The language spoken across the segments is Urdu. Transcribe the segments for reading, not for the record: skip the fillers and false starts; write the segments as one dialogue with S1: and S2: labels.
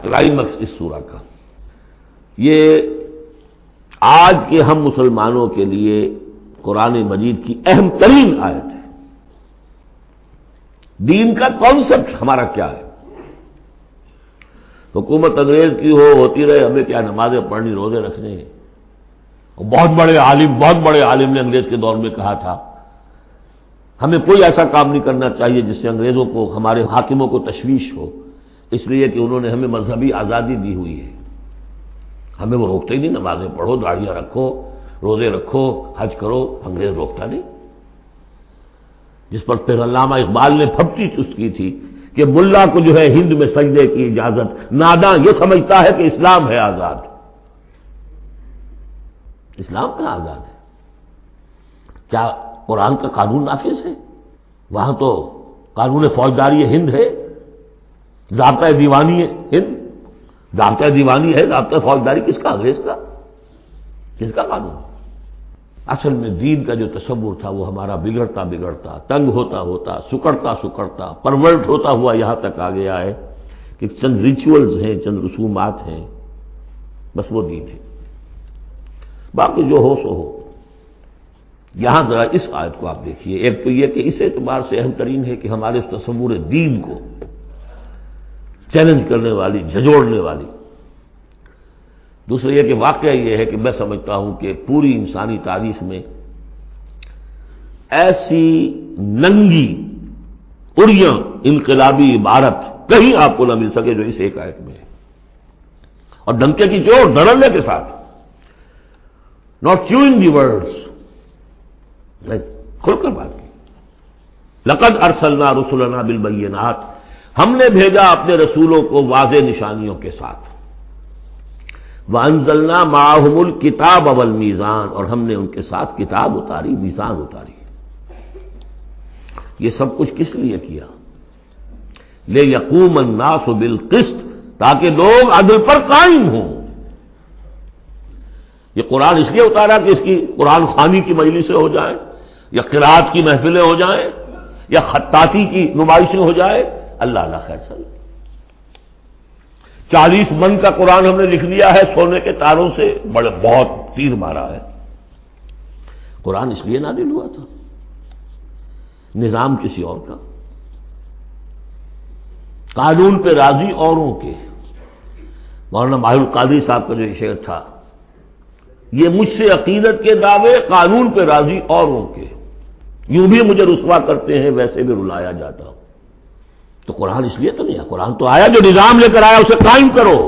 S1: کلائمیکس اس سورہ کا، یہ آج کے ہم مسلمانوں کے لیے قرآن مجید کی اہم ترین آیت ہے۔ دین کا کانسیپٹ ہمارا کیا ہے؟ حکومت انگریز کی ہوتی رہے، ہمیں کیا نمازیں پڑھنی، روزے رکھنے ہیں۔ بہت بڑے عالم نے انگریز کے دور میں کہا تھا ہمیں کوئی ایسا کام نہیں کرنا چاہیے جس سے انگریزوں کو، ہمارے حاکموں کو تشویش ہو، اس لیے کہ انہوں نے ہمیں مذہبی آزادی دی ہوئی ہے، ہمیں وہ روکتے ہی نہیں، نمازیں پڑھو، داڑیاں رکھو، روزے رکھو، حج کرو، انگریز روکتا نہیں۔ جس پر پھر علامہ اقبال نے پھپٹی چست کی تھی کہ ملا کو جو ہے ہند میں سجدے کی اجازت، ناداں یہ سمجھتا ہے کہ اسلام ہے آزاد۔ اسلام کہاں آزاد ہے؟ کیا قرآن کا قانون نافذ ہے؟ وہاں تو قانون فوجداری ہند ہے، ضابطۂ دیوانی ہے ہند، ضابطۂ دیوانی ہے، ضابطۂ فوجداری کس کا؟ انگریز کا۔ کس کا قانون؟ اصل میں دین کا جو تصور تھا وہ ہمارا بگڑتا بگڑتا، تنگ ہوتا ہوتا، سکڑتا پرورٹ ہوتا ہوا یہاں تک آ گیا ہے کہ چند ریچولز ہیں، چند رسومات ہیں، بس وہ دین ہے، باقی جو ہو سو ہو۔ یہاں ذرا اس آیت کو آپ دیکھیے، ایک تو یہ کہ اس اعتبار سے اہم ترین ہے کہ ہمارے اس تصور دین کو چیلنج کرنے والی، جھنجھوڑنے والی۔ دوسرا یہ کہ واقعہ یہ ہے کہ میں سمجھتا ہوں کہ پوری انسانی تاریخ میں ایسی ننگی اڑیاں انقلابی عبارت کہیں آپ کو نہ مل سکے جو اس ایک آیت میں ہے، اور ڈنکے کی چوٹ دھڑلنے کے ساتھ، ناٹ چیوئنگ دی ورڈز، کھل کر بات کی۔ لقد ارسلنا رسلنا بالبینات، ہم نے بھیجا اپنے رسولوں کو واضح نشانیوں کے ساتھ۔ وَأَنزَلْنَا مَعَهُمُ الْكِتَابَ وَالْمِيزَانَ، اور ہم نے ان کے ساتھ کتاب اتاری، میزان اتاری۔ یہ سب کچھ کس لیے کیا؟ لِيَقُومَ النَّاسُ بِالْقِسْطِ، تاکہ لوگ عدل پر قائم ہوں۔ یہ قرآن اس لیے اتارا کہ اس کی قرآن خوانی کی مجلسیں ہو جائیں، یا قرات کی محفلیں ہو جائیں، یا خطاطی کی نمائشیں ہو جائے، اللہ خیر صلی۔ 40 من کا قرآن ہم نے لکھ لیا ہے سونے کے تاروں سے، بہت تیر مارا ہے۔ قرآن اس لیے نازل ہوا تھا، نظام کسی اور کا، قانون پہ راضی اوروں کے۔ مولانا ماہر القادری صاحب کا جو شعر تھا، یہ مجھ سے عقیدت کے دعوے، قانون پہ راضی اوروں کے، یوں بھی مجھے رسوا کرتے ہیں ویسے بھی رلایا جاتا ہوں۔ تو قرآن اس لیے تو نہیں ہے، قرآن تو آیا جو نظام لے کر آیا اسے قائم کرو،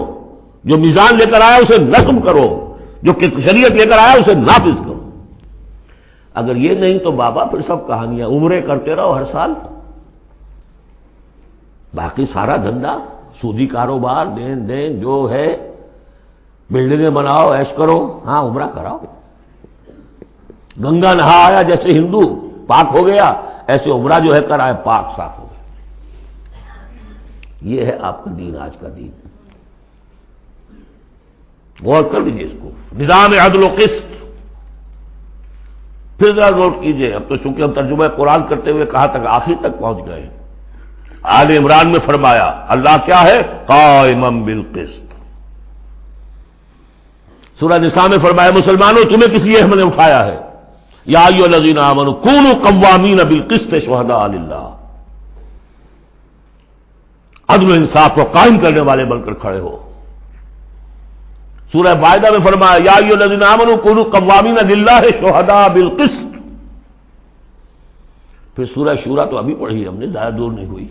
S1: جو میزان لے کر آیا اسے نظم کرو، جو شریعت لے کر آیا اسے نافذ کرو۔ اگر یہ نہیں تو بابا پھر سب کہانیاں، عمریں کرتے رہو ہر سال، باقی سارا دھندا سودی کاروبار، دین جو ہے، بلڈنگیں بناؤ، عیش کرو، ہاں عمرہ کراؤ۔ گنگا نہا آیا جیسے ہندو پاک ہو گیا، ایسے عمرہ جو ہے کرائے پاک صاف ہو گیا۔ یہ ہے آپ کا دین، آج کا دین۔ غور کر لیجیے اس کو، نظام عدل و قسط۔ پھر ذرا نوٹ کیجیے، اب تو چونکہ ہم ترجمہ قرآن کرتے ہوئے کہاں تک، آخر تک پہنچ گئے۔ آل عمران میں فرمایا اللہ کیا ہے؟ قائما بالقسط۔ سورہ نساء میں فرمایا مسلمانوں تمہیں کس لیے ہم نے اٹھایا ہے؟ یا ایھا الذین آمنوا کونوا قوامین بالقسط شہداء للہ، عدل و انصاف کو قائم کرنے والے بن کر کھڑے ہو۔ سورہ مائدہ میں فرمایا یا ایھا الذین آمنوا کونوا قوامین للہ شہداء بالقسط۔ پھر سورہ شورى تو ابھی پڑھی ہم نے، زیادہ دور نہیں ہوئی،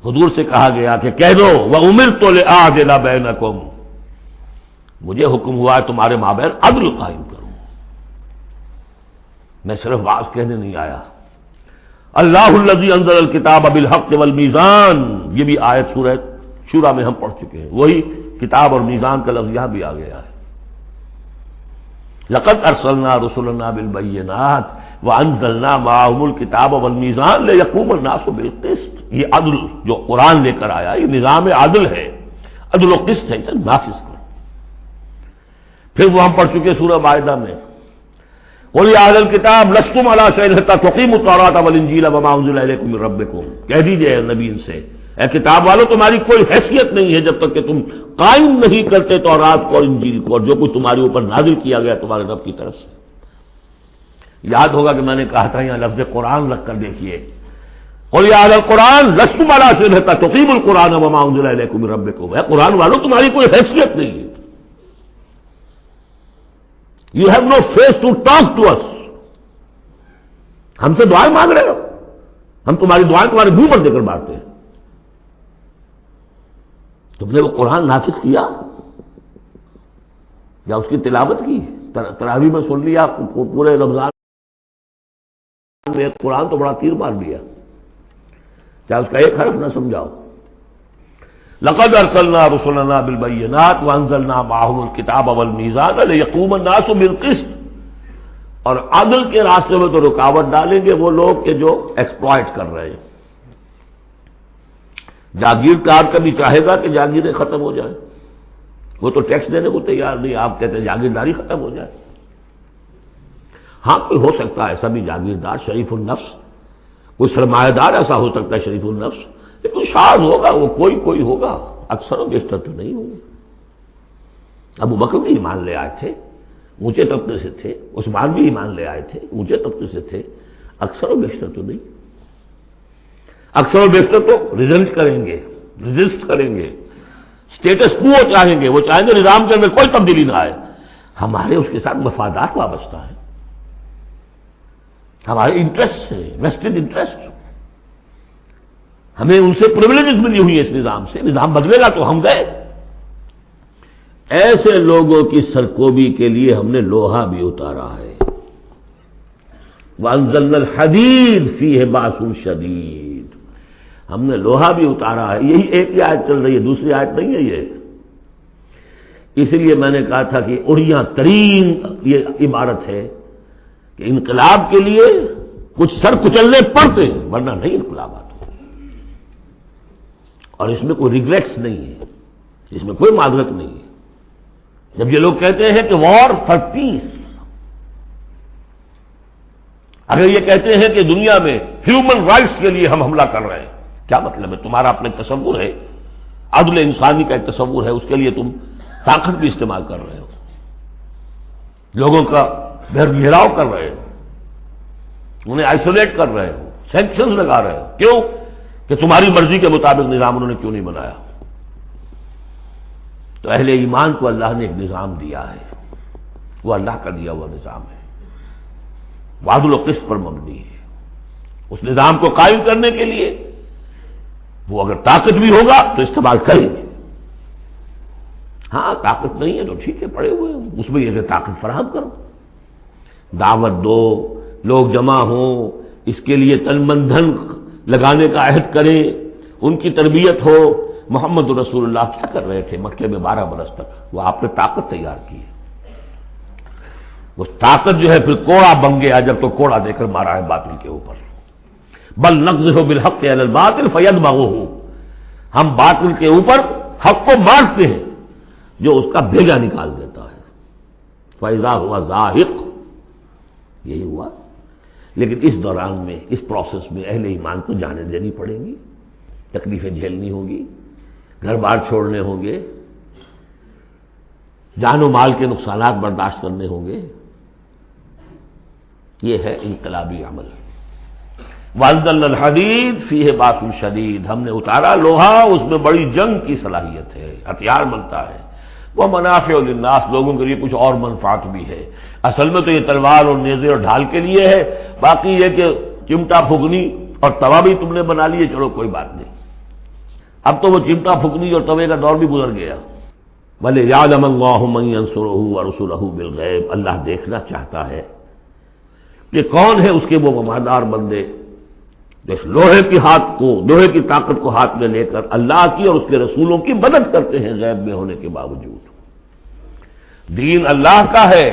S1: حضور سے کہا گیا کہ کہہ دو وَأُمِرْتُ لِأَعْدِلَ بَيْنَكُمْ، مجھے حکم ہوا ہے تمہارے مابین عدل قائم کروں، میں صرف واعظ کہنے نہیں آیا۔ اللہ الذی انزل الکتاب بالحق والمیزان، یہ بھی آیت سورہ شورى میں ہم پڑھ چکے ہیں، وہی کتاب اور میزان کا لفظ یہاں بھی آ گیا ہے۔ لقد ارسلنا رسلنا بالبینات وانزلنا معهم الکتاب والمیزان لیقوم الناس بالقسط، یہ عدل جو قرآن لے کر آیا یہ نظام عدل ہے، عدل و قسط ہے، اسے نافذ کرو۔ پھر وہ ہم پڑھ چکے سورہ مائدہ میں قل یا اہل الکتاب لستم علی شیء حتی تقیموا التوراۃ والانجیل وما انزل الیکم من ربکم، کہہ دیجئے نبی ان سے، اے کتاب والو تمہاری کوئی حیثیت نہیں ہے جب تک کہ تم قائم نہیں کرتے تورات کو اور انجیل کو اور جو کچھ تمہارے اوپر نازل کیا گیا تمہارے رب کی طرف سے. یاد ہوگا کہ میں نے کہا تھا یہاں لفظ قرآن رکھ کر دیکھیے، قل یا اہل القرآن لستم علی شبہۃ تقیموا القرآن وما انزل الیکم من ربکم. اے قرآن والو تمہاری کوئی حیثیت نہیں ہے، you have no face to talk to us. ہم سے دعائیں مانگ رہے ہو، ہم تمہاری دعائیں تمہارے منہ پر دے کر مارتے ہیں. تم نے وہ قرآن نافذ کیا یا اس کی تلاوت کی؟ تراویح میں سن لیا، پورے رمضان میں ایک قرآن تو بڑا تیر مار دیا، کیا اس کا ایک حرف نہ سمجھاؤ؟ لقد ارسلنا رسلنا بالبینات وانزلنا معهم الکتاب والمیزان لیقوم الناس بالقسط. اور عدل کے راستے میں تو رکاوٹ ڈالیں گے وہ لوگ کہ جو ایکسپلائٹ کر رہے ہیں. جاگیردار کبھی چاہے گا کہ جاگیریں ختم ہو جائیں، وہ تو ٹیکس دینے کو تیار نہیں، آپ کہتے ہیں جاگیرداری ختم ہو جائے. ہاں کوئی ہو سکتا ہے ایسا بھی جاگیردار شریف النفس، کوئی سرمایہ دار ایسا ہو سکتا ہے شریف النفس، لیکن شاذ ہوگا وہ، کوئی ہوگا، اکثر و بیشتر تو نہیں ہوں گے. ابو بکر بھی ایمان لے آئے تھے، اونچے طبقے سے تھے، عثمان بھی ایمان لے آئے تھے، اونچے طبقے سے تھے، اکثر و بیشتر تو نہیں. اکثر و بیشتر تو ریزسٹ کریں گے، اسٹیٹس کو چاہیں گے، وہ چاہیں گے نظام کے اندر کوئی تبدیلی نہ آئے. ہمارے اس کے ساتھ مفادات وابستہ ہیں، ہمارے انٹرسٹ ہیں، ویسٹڈ انٹرسٹ. ہمیں ان سے پرولیجز ملی ہوئی ہے اس نظام سے، نظام بدلے گا تو ہم گئے. ایسے لوگوں کی سرکوبی کے لیے ہم نے لوہا بھی اتارا ہے. وانزلنا الحدید فیہ باس شدید، ہم نے لوہا بھی اتارا ہے. یہی ایک ہی آیت چل رہی ہے، دوسری آیت نہیں ہے یہ. اسی لیے میں نے کہا تھا کہ اڑیاں ترین یہ عبارت ہے کہ انقلاب کے لیے کچھ سر کچلنے پڑتے ہیں، ورنہ نہیں انقلابات. اور اس میں کوئی ریگریٹس نہیں ہے، اس میں کوئی معذرت نہیں ہے. جب یہ لوگ کہتے ہیں کہ وار فار پیس، اگر یہ کہتے ہیں کہ دنیا میں ہیومن رائٹس کے لیے ہم حملہ کر رہے ہیں، کیا مطلب ہے؟ تمہارا اپنا تصور ہے، عدل انسانی کا ایک تصور ہے، اس کے لیے تم طاقت بھی استعمال کر رہے ہو، لوگوں کا گھیراؤ کر رہے ہو، انہیں آئسولیٹ کر رہے ہو، سینکشنز لگا رہے ہو. کیوں؟ کہ تمہاری مرضی کے مطابق نظام انہوں نے کیوں نہیں بنایا. تو اہل ایمان کو اللہ نے ایک نظام دیا ہے، وہ اللہ کا دیا ہوا نظام ہے، عدل و قسط پر مبنی ہے. اس نظام کو قائم کرنے کے لیے وہ اگر طاقت بھی ہوگا تو استعمال کریں گے. ہاں طاقت نہیں ہے تو ٹھیک ہے، پڑے ہوئے اس میں یہ کہ طاقت فراہم کرو، دعوت دو، لوگ جمع ہوں، اس کے لیے تن من دھن لگانے کا عہد کریں، ان کی تربیت ہو. محمد رسول اللہ کیا کر رہے تھے مکے میں 12 برس تک؟ وہ آپ نے طاقت تیار کی ہے. وہ طاقت جو ہے پھر کوڑا بن گیا جب تو کوڑا دے کر مارا ہے باطل کے اوپر. بل نقذف بالحق علی الباطل فیدمغہ، ہم باطل کے اوپر حق کو مارتے ہیں جو اس کا بھیجا نکال دیتا ہے. فاذا ہوا زاہق، یہی ہوا. لیکن اس دوران میں، اس پروسیس میں اہل ایمان کو جانیں دینی پڑیں گی، تکلیفیں جھیلنی ہوگی، گھر بار چھوڑنے ہوں گے، جان و مال کے نقصانات برداشت کرنے ہوں گے. یہ ہے انقلابی عمل. وانزلنا الحدید فیہ باس شدید، ہم نے اتارا لوہا، اس میں بڑی جنگ کی صلاحیت ہے، ہتھیار بنتا ہے. وہ منافع للناس، لوگوں کے لیے کچھ اور منفعت بھی ہے. اصل میں تو یہ تلوار اور نیزے اور ڈھال کے لیے ہے، باقی یہ کہ چمٹا پھگنی اور توا بھی تم نے بنا لیے، چلو کوئی بات نہیں. اب تو وہ چمٹا پھگنی اور توے کا دور بھی گزر گیا. وَلِيَعْلَمَ اللَّهُ مَن يَنصُرُهُ وَرُسُلَهُ بِالْغَيْبِ، اللہ دیکھنا چاہتا ہے کہ کون ہے اس کے وہ وفادار بندے جو اس لوہے کی طاقت کو ہاتھ میں لے کر اللہ کی اور اس کے رسولوں کی مدد کرتے ہیں غیب میں ہونے کے باوجود. دین اللہ کا ہے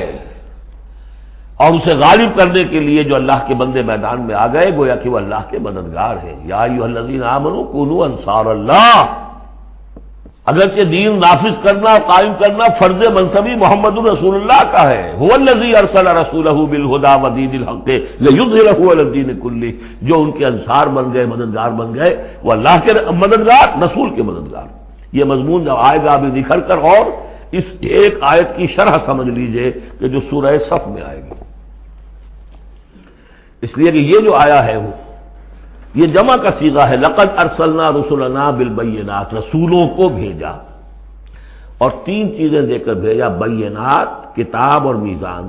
S1: اور اسے غالب کرنے کے لیے جو اللہ کے بندے میدان میں آ گئے گویا کہ وہ اللہ کے مددگار ہیں. یا ایھا الذین آمنوا کونوا انصار اللہ، اگرچہ دین نافذ کرنا اور قائم کرنا فرض منصبی محمد الرسول اللہ کا ہے، هو الذی ارسل رسولہ بالہدی ودین الحق لیظہرہ علی الدین کلہ، جو ان کے انصار بن گئے، مددگار بن گئے، وہ اللہ کے مددگار، رسول کے مددگار۔ یہ مضمون جب آئے گا ابھی نکھر کر، اور اس ایک آیت کی شرح سمجھ لیجئے کہ جو سورہ صف میں آئے گی، اس لیے کہ یہ جو آیا ہے وہ یہ جمع کا صیغہ ہے، لقد ارسلنا رسلنا بالبینات، رسولوں کو بھیجا، اور تین چیزیں دے کر بھیجا، بینات، کتاب اور میزان۔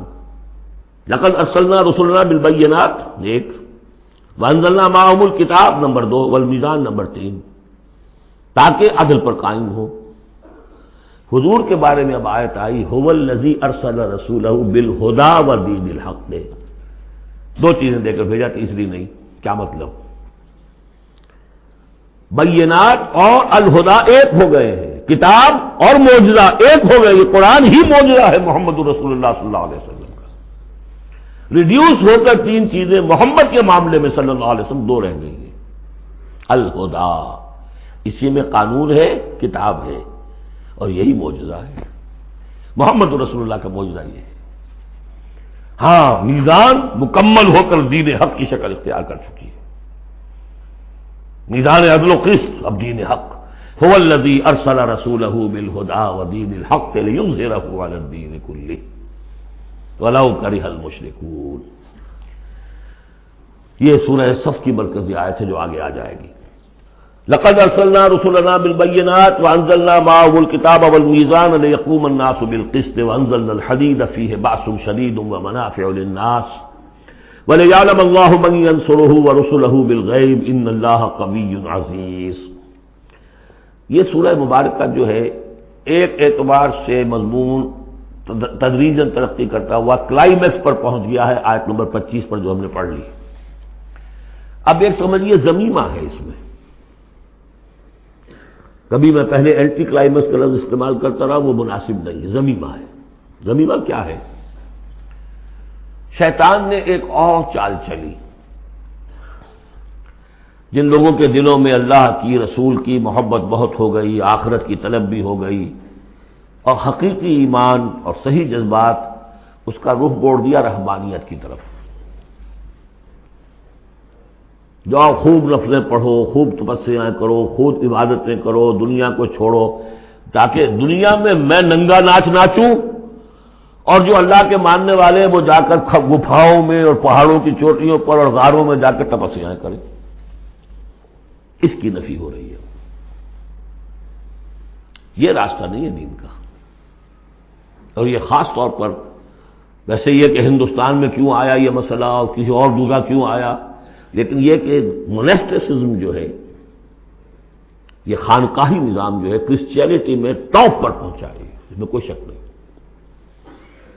S1: لقد ارسلنا رسلنا بالبینات ایک، وانزلنا معهم الکتاب نمبر 2، والمیزان نمبر 3، تاکہ عدل پر قائم ہو۔ حضور کے بارے میں اب آیت آئی، هو الذی ارسل رسولہ بالہدی ودین الحق، دو چیزیں دے کر بھیجا، تیسری نہیں۔ کیا مطلب؟ بینات اور الہدا ایک ہو گئے ہیں، کتاب اور معجزہ ایک ہو گئے، یہ قرآن ہی معجزہ ہے محمد رسول اللہ صلی اللہ علیہ وسلم کا۔ ریڈیوس ہو کر تین چیزیں محمد کے معاملے میں صلی اللہ علیہ وسلم دو رہ گئی ہیں۔ الہدا، اسی میں قانون ہے، کتاب ہے، اور یہی معجزہ ہے، محمد رسول اللہ کا معجزہ یہ ہے۔ ہاں، میزان مکمل ہو کر دین حق کی شکل اختیار کر چکی ہے، میزان عدل و قسط، اب دین حق۔ هو الذی ارسل رسولہ بالہدی ودین الحق لیظہرہ علی الدین کلہ ولو کرہ المشرکون۔ یہ سورہ صف کی مرکزی آیت ہے جو آگے آ جائے گی۔ لقد ارسلنا رسلنا بالبینات وانزلنا معهم الکتاب والمیزان لیقوم الناس بالقسط وانزلنا الحدید فیہ بأس شدید ومنافع للناس وَلِيَعْلَمَ اللَّهُ مَن يَنصُرُهُ وَرُسُلَهُ بِالْغَيْبِ إِنَّ اللَّهَ قَوِيٌّ عَزِيزٌ۔ یہ سورہ مبارکہ جو ہے ایک اعتبار سے مضمون تدریجاً ترقی کرتا ہوا کلائمیکس پر پہنچ گیا ہے، آیت نمبر 25 پر جو ہم نے پڑھ لی۔ اب ایک سمجھیے ضمیمہ ہے اس میں، کبھی میں پہلے اینٹی کلائمیکس کا لفظ استعمال کرتا رہا، وہ مناسب نہیں ہے، ضمیمہ ہے۔ ضمیمہ کیا ہے؟ شیطان نے ایک اور چال چلی، جن لوگوں کے دلوں میں اللہ کی، رسول کی محبت بہت ہو گئی، آخرت کی طلب بھی ہو گئی، اور حقیقی ایمان اور صحیح جذبات، اس کا رخ موڑ دیا رہبانیت کی طرف۔ جاؤ خوب نفلیں پڑھو، خوب تپسیاں کرو، خوب عبادتیں کرو، دنیا کو چھوڑو، تاکہ دنیا میں ننگا ناچ ناچوں، اور جو اللہ کے ماننے والے وہ جا کر گپھاؤں میں اور پہاڑوں کی چوٹیوں پر اور غاروں میں جا کر تپسیاں کریں۔ اس کی نفی ہو رہی ہے۔ یہ راستہ نہیں ہے دین کا، اور یہ خاص طور پر ویسے یہ کہ ہندوستان میں کیوں آیا یہ مسئلہ اور کسی اور جگہ کیوں آیا، لیکن یہ کہ مونسٹسزم جو ہے، یہ خانقاہی نظام جو ہے کرسچینٹی میں ٹاپ پر پہنچا ہے، اس میں کوئی شک نہیں۔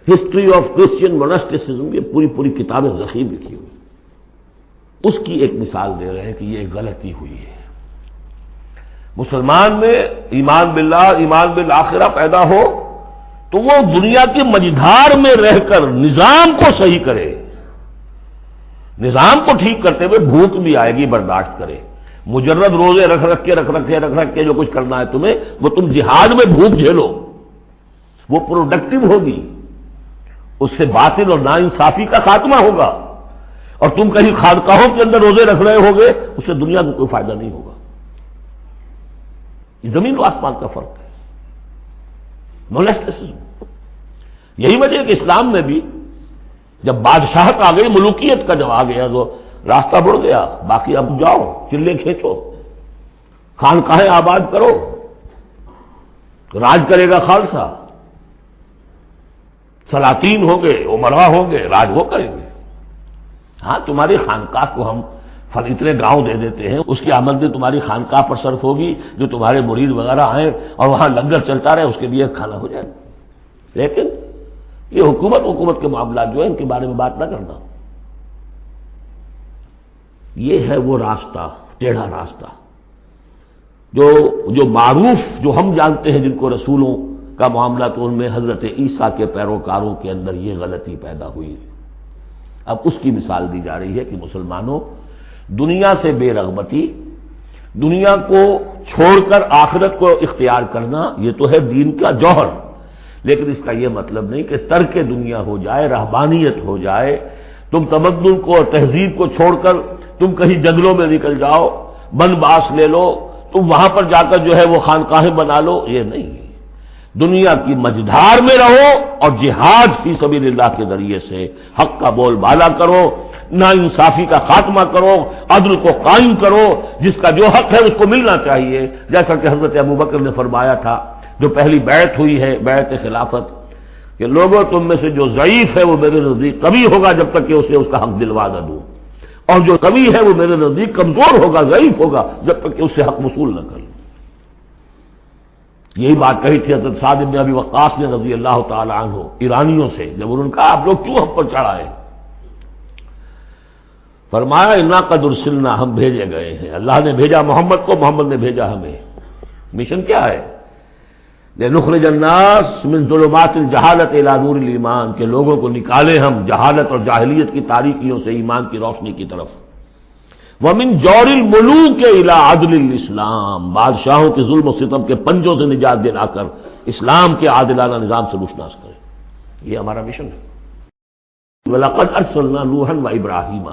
S1: ہسٹری آف کرسچین مونسٹسزم، یہ پوری کتابیں ذخیر لکھی ہوئی، اس کی ایک مثال دے رہے ہیں کہ یہ ایک غلطی ہوئی ہے۔ مسلمان میں ایمان باللہ، ایمان بالآخرہ پیدا ہو تو وہ دنیا کی مجدھار میں رہ کر نظام کو صحیح کرے، نظام کو ٹھیک کرتے ہوئے بھوک بھی آئے گی برداشت کرے۔ مجرد روزے رکھ کے جو کچھ کرنا ہے تمہیں، وہ تم جہاد میں بھوک جھیلو، وہ پروڈکٹیو ہوگی، اس سے باطل اور ناانصافی کا خاتمہ ہوگا۔ اور تم کہیں خانقاہوں کے اندر روزے رکھ رہے ہوگے، اس سے دنیا کو کوئی فائدہ نہیں ہوگا۔ یہ زمین و آسمان کا فرق ہے، مونسٹسزم۔ یہی وجہ ہے کہ اسلام میں بھی جب بادشاہت آ گئی، ملوکیت کا جب آ گیا تو راستہ بڑھ گیا، باقی اب جاؤ چلے کھینچو، خانقاہیں آباد کرو، راج کرے گا خالصہ، سلاطین ہوں گے، عمراء ہوں گے، راج وہ کریں گے۔ ہاں تمہاری خانقاہ کو ہم اتنے گاؤں دے دیتے ہیں، اس کی آمدنی تمہاری خانقاہ پر صرف ہوگی، جو تمہارے مرید وغیرہ آئیں اور وہاں لنگر چلتا رہے، اس کے لیے کھانا ہو جائے۔ لیکن یہ حکومت کے معاملات جو ہیں ان کے بارے میں بات نہ کرنا، یہ ہے وہ راستہ، ٹیڑھا راستہ جو معروف، جو ہم جانتے ہیں جن کو رسولوں کا معاملہ، تو ان میں حضرت عیسیٰ کے پیروکاروں کے اندر یہ غلطی پیدا ہوئی۔ اب اس کی مثال دی جا رہی ہے کہ مسلمانوں، دنیا سے بے رغبتی، دنیا کو چھوڑ کر آخرت کو اختیار کرنا یہ تو ہے دین کا جوہر، لیکن اس کا یہ مطلب نہیں کہ ترک دنیا ہو جائے، رہبانیت ہو جائے، تم تمدن کو اور تہذیب کو چھوڑ کر تم کہیں جنگلوں میں نکل جاؤ، بن باس لے لو، تم وہاں پر جا کر جو ہے وہ خانقاہیں بنا لو، یہ نہیں۔ دنیا کی مجدھار میں رہو اور جہاد فی سبیل اللہ کے ذریعے سے حق کا بول بالا کرو، ناانصافی کا خاتمہ کرو، عدل کو قائم کرو، جس کا جو حق ہے اس کو ملنا چاہیے، جیسا کہ حضرت ابوبکر نے فرمایا تھا جو پہلی بیعت ہوئی ہے، بیعت خلافت، کہ لوگوں تم میں سے جو ضعیف ہے وہ میرے نزدیک قوی ہوگا جب تک کہ اسے اس کا حق دلوا نہ دوں، اور جو قوی ہے وہ میرے نزدیک کمزور ہوگا، ضعیف ہوگا جب تک کہ اس سے حق وصول نہ کر لوں۔ یہی بات کہی تھی حضرت سعد بن ابی وقاص نے رضی اللہ تعالی عنہ ایرانیوں سے، جب انہوں نے کہا آپ لوگ کیوں ہم پر چڑھائے؟ فرمایا انا قد ارسلنا، ہم بھیجے گئے ہیں، اللہ نے بھیجا محمد کو، محمد نے بھیجا ہمیں۔ مشن کیا ہے؟ لنخرج الناس من ظلمات الجہالت الی نور الایمان، کہ لوگوں کو نکالیں ہم جہالت اور جاہلیت کی تاریکیوں سے ایمان کی روشنی کی طرف۔ ومن جور الملوک الی عدل الاسلام، بادشاہوں کے ظلم و ستم کے پنجوں سے نجات دلا کر اسلام کے عادلانہ نظام سے روشناس کریں، یہ ہمارا مشن ہے۔ وَلَقَدْ أَرْسَلْنَا نُوحًا وَإِبْرَاهِيمَ